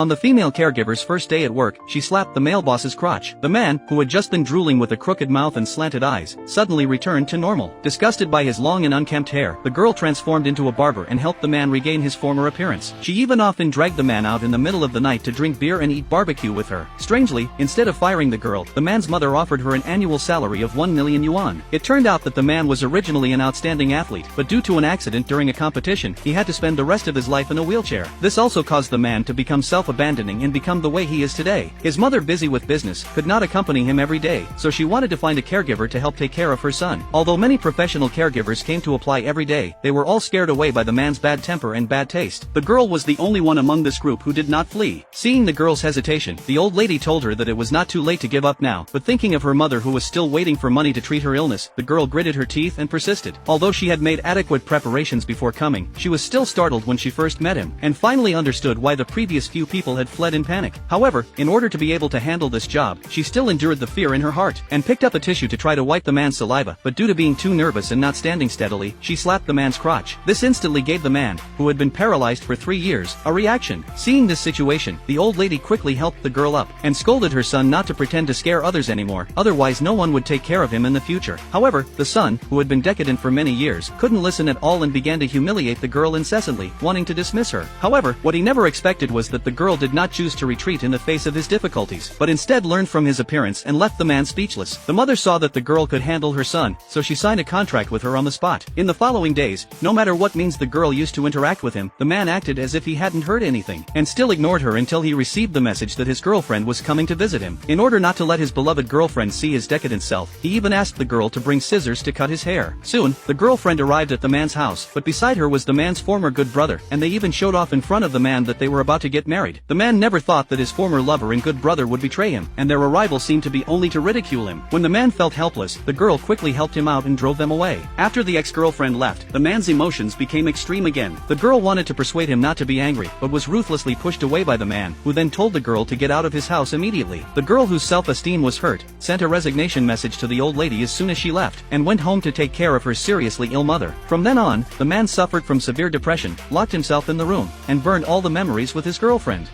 On the female caregiver's first day at work, she slapped the male boss's crotch. The man, who had just been drooling with a crooked mouth and slanted eyes, suddenly returned to normal. Disgusted by his long and unkempt hair, the girl transformed into a barber and helped the man regain his former appearance. She even often dragged the man out in the middle of the night to drink beer and eat barbecue with her. Strangely, instead of firing the girl, the man's mother offered her an annual salary of 1 million yuan. It turned out that the man was originally an outstanding athlete, but due to an accident during a competition, he had to spend the rest of his life in a wheelchair. This also caused the man to become self-abandoning and become the way he is today. His mother, busy with business, could not accompany him every day, so she wanted to find a caregiver to help take care of her son. Although many professional caregivers came to apply every day, they were all scared away by the man's bad temper and bad taste. The girl was the only one among this group who did not flee. Seeing the girl's hesitation, the old lady told her that it was not too late to give up now, but thinking of her mother who was still waiting for money to treat her illness, the girl gritted her teeth and persisted. Although she had made adequate preparations before coming, she was still startled when she first met him, and finally understood why the previous few people had fled in panic. However, in order to be able to handle this job, she still endured the fear in her heart, and picked up a tissue to try to wipe the man's saliva, but due to being too nervous and not standing steadily, she slapped the man's crotch. This instantly gave the man, who had been paralyzed for 3 years, a reaction. Seeing this situation, the old lady quickly helped the girl up, and scolded her son not to pretend to scare others anymore, otherwise no one would take care of him in the future. However, the son, who had been decadent for many years, couldn't listen at all and began to humiliate the girl incessantly, wanting to dismiss her. However, what he never expected was that the girl did not choose to retreat in the face of his difficulties, but instead learned from his appearance and left the man speechless. The mother saw that the girl could handle her son, so she signed a contract with her on the spot. In the following days, no matter what means the girl used to interact with him, the man acted as if he hadn't heard anything, and still ignored her until he received the message that his girlfriend was coming to visit him. In order not to let his beloved girlfriend see his decadent self, he even asked the girl to bring scissors to cut his hair. Soon, the girlfriend arrived at the man's house, but beside her was the man's former good brother, and they even showed off in front of the man that they were about to get married. The man never thought that his former lover and good brother would betray him, and their arrival seemed to be only to ridicule him. When the man felt helpless, the girl quickly helped him out and drove them away. After the ex-girlfriend left, the man's emotions became extreme again. The girl wanted to persuade him not to be angry, but was ruthlessly pushed away by the man, who then told the girl to get out of his house immediately. The girl, whose self-esteem was hurt, sent a resignation message to the old lady as soon as she left, and went home to take care of her seriously ill mother. From then on, the man suffered from severe depression, locked himself in the room, and burned all the memories with his girlfriend.